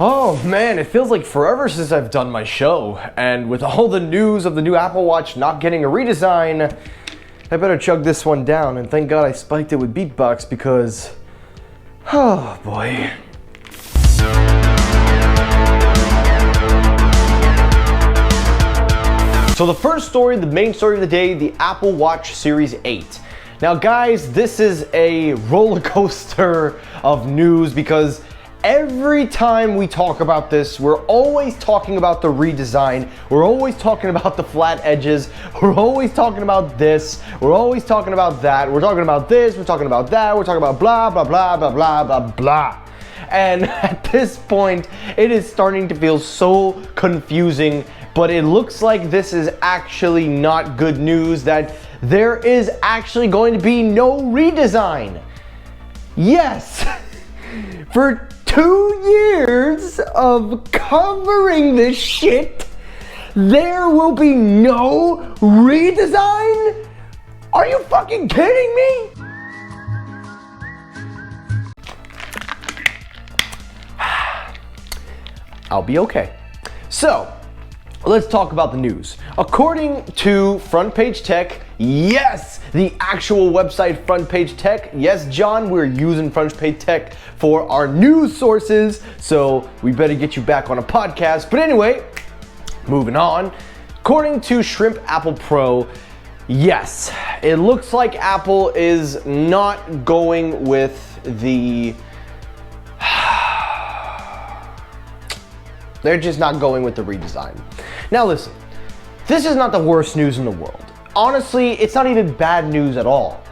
Oh man, it feels like forever since I've done my show, and with all the news of the new Apple Watch not getting a redesign, I better chug this one down, and thank God I spiked it with beatbox because, oh boy. So the first story, the main story of the day, the Apple Watch Series 8. Now guys, this is a roller coaster of news because every time we talk about this, we're always talking about the redesign. We're always talking about the flat edges. We're always talking about this. We're always talking about that. We're talking about this. We're talking about that. We're talking about blah, blah, blah, blah, blah, blah, blah. And at this point, it is starting to feel so confusing, but it looks like this is actually not good news, that there is actually going to be no redesign. Yes, for 2 years of covering this shit, there will be no redesign? Are you fucking kidding me? I'll be okay. So, let's talk about the news. According to Front Page Tech, yes, the actual website Front Page Tech. Yes, John, we're using Front Page Tech for our news sources, so we better get you back on a podcast. But anyway, moving on. According to Shrimp Apple Pro, yes, it looks like Apple is not going with the... They're just not going with the redesign. Now listen, this is not the worst news in the world. Honestly, it's not even bad news at all.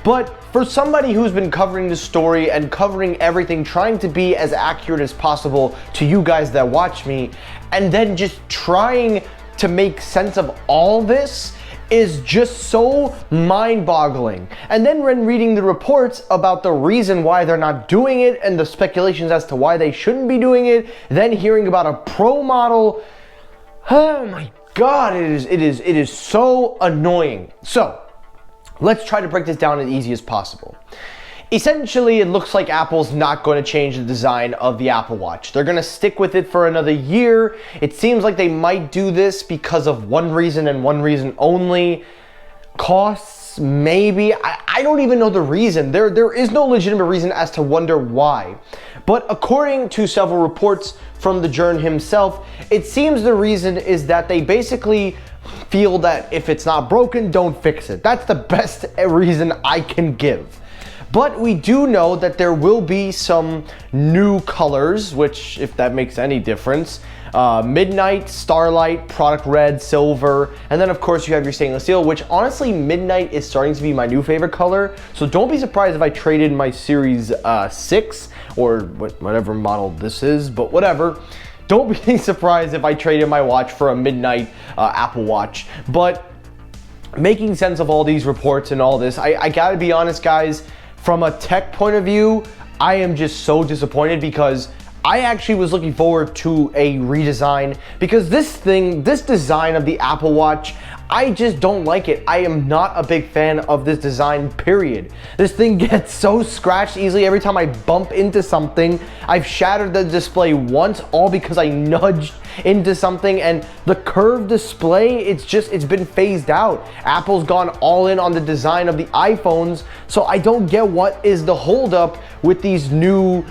But for somebody who's been covering this story and covering everything, trying to be as accurate as possible to you guys that watch me, and then just trying to make sense of all this is just so mind-boggling. And then when reading the reports about the reason why they're not doing it and the speculations as to why they shouldn't be doing it, then hearing about a Pro model, oh my God, it is so annoying. So let's try to break this down as easy as possible. Essentially, it looks like Apple's not going to change the design of the Apple Watch. They're going to stick with it for another year. It seems like they might do this because of one reason and one reason only. Costs, maybe. I don't even know the reason. There is no legitimate reason as to wonder why. But according to several reports from the Journ himself, it seems the reason is that they basically feel that if it's not broken, don't fix it. That's the best reason I can give. But we do know that there will be some new colors, which, if that makes any difference, Midnight, Starlight, Product Red, Silver, and then of course you have your stainless steel, which honestly Midnight is starting to be my new favorite color. So don't be surprised if I traded my Series 6 or whatever model this is, but whatever. Don't be surprised if I traded my watch for a Midnight Apple Watch. But making sense of all these reports and all this, I gotta be honest, guys. From a tech point of view, I am just so disappointed because I actually was looking forward to a redesign because this design of the Apple Watch, I just don't like it. I am not a big fan of this design, period. This thing gets so scratched easily every time I bump into something. I've shattered the display once, all because I nudged into something, and the curved display, it's been phased out. Apple's gone all in on the design of the iPhones, so I don't get what is the holdup with these new,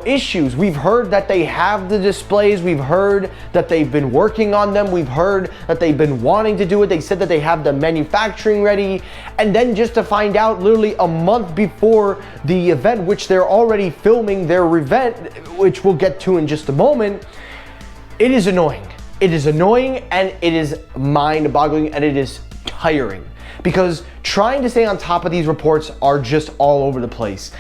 issues. We've heard that they have the displays, we've heard that they've been working on them, we've heard that they've been wanting to do it, they said that they have the manufacturing ready, and then just to find out literally a month before the event, which they're already filming their event, which we'll get to in just a moment, it is annoying. It is annoying and it is mind-boggling and it is tiring because trying to stay on top of these reports are just all over the place.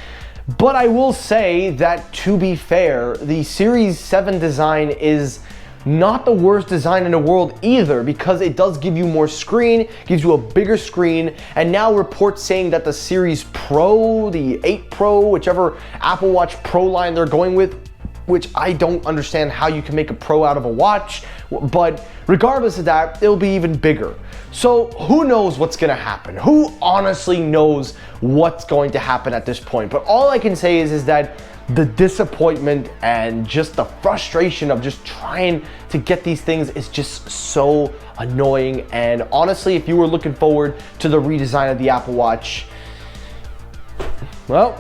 But I will say that, to be fair, the Series 7 design is not the worst design in the world either, because it does give you more screen, gives you a bigger screen, and now reports saying that the Series Pro, the 8 Pro, whichever Apple Watch Pro line they're going with, which I don't understand how you can make a Pro out of a watch, but regardless of that, it'll be even bigger. So who knows what's gonna happen? Who honestly knows what's going to happen at this point? But all I can say is that the disappointment and just the frustration of just trying to get these things is just so annoying. And honestly, if you were looking forward to the redesign of the Apple Watch, well,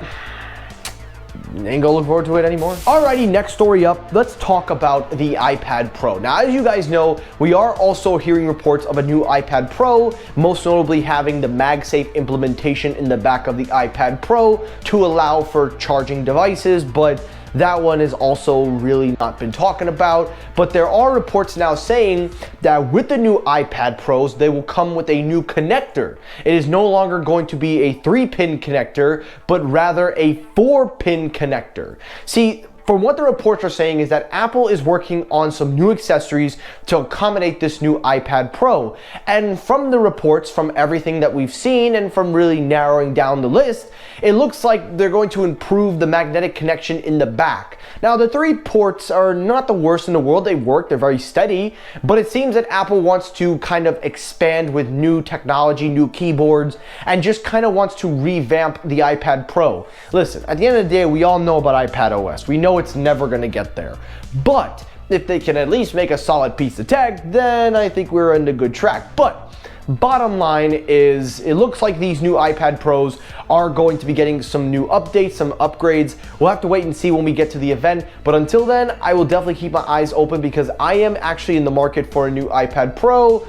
ain't gonna look forward to it anymore. Alrighty, next story up, let's talk about the iPad Pro. Now, as you guys know, we are also hearing reports of a new iPad Pro, most notably having the MagSafe implementation in the back of the iPad Pro to allow for charging devices, but that one is also really not been talking about. But there are reports now saying that with the new iPad Pros, they will come with a new connector. It is no longer going to be a 3-pin connector, but rather a 4-pin connector. See, from what the reports are saying is that Apple is working on some new accessories to accommodate this new iPad Pro. And from the reports, from everything that we've seen and from really narrowing down the list, it looks like they're going to improve the magnetic connection in the back. Now, the 3 ports are not the worst in the world. They work, they're very steady, but it seems that Apple wants to kind of expand with new technology, new keyboards, and just kind of wants to revamp the iPad Pro. Listen, at the end of the day, we all know about iPad OS. We know it's never gonna get there. But if they can at least make a solid piece of tech, then I think we're on a good track. But bottom line is, it looks like these new iPad Pros are going to be getting some new updates, some upgrades. We'll have to wait and see when we get to the event. But until then, I will definitely keep my eyes open because I am actually in the market for a new iPad Pro.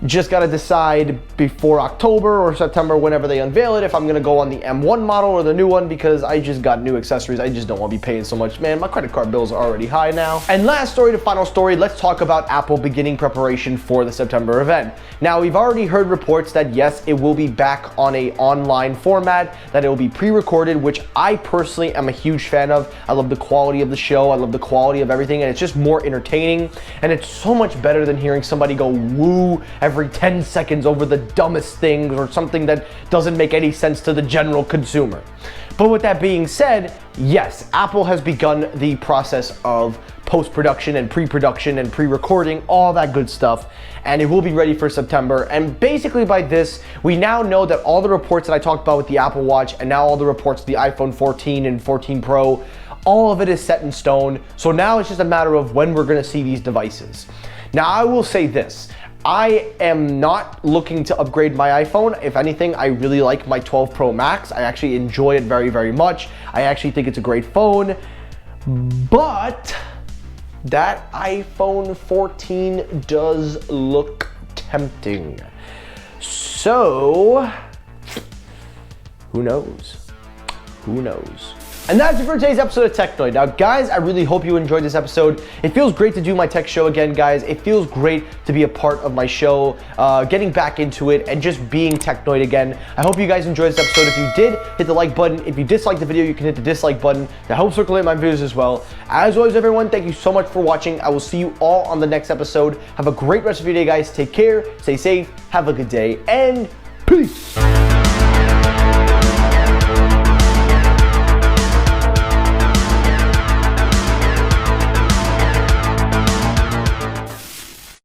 Just gotta decide before October or September, whenever they unveil it, if I'm gonna go on the M1 model or the new one, because I just got new accessories. I just don't wanna be paying so much. Man, my credit card bills are already high now. And last story to final story, let's talk about Apple beginning preparation for the September event. Now, we've already heard reports that yes, it will be back on a online format, that it will be pre-recorded, which I personally am a huge fan of. I love the quality of the show, I love the quality of everything, and it's just more entertaining. And it's so much better than hearing somebody go woo every 10 seconds over the dumbest things or something that doesn't make any sense to the general consumer. But with that being said, yes, Apple has begun the process of post-production and pre-production and pre-recording, all that good stuff, and it will be ready for September. And basically by this, we now know that all the reports that I talked about with the Apple Watch and now all the reports of the iPhone 14 and 14 Pro, all of it is set in stone. So now it's just a matter of when we're gonna see these devices. Now, I will say this, I am not looking to upgrade my iPhone. If anything, I really like my 12 Pro Max. I actually enjoy it very, very much. I actually think it's a great phone, but that iPhone 14 does look tempting. So, who knows? Who knows? And that's it for today's episode of Technoid. Now, guys, I really hope you enjoyed this episode. It feels great to do my tech show again, guys. It feels great to be a part of my show, getting back into it and just being Technoid again. I hope you guys enjoyed this episode. If you did, hit the like button. If you disliked the video, you can hit the dislike button. That helps circulate my videos as well. As always, everyone, thank you so much for watching. I will see you all on the next episode. Have a great rest of your day, guys. Take care, stay safe, have a good day, and peace.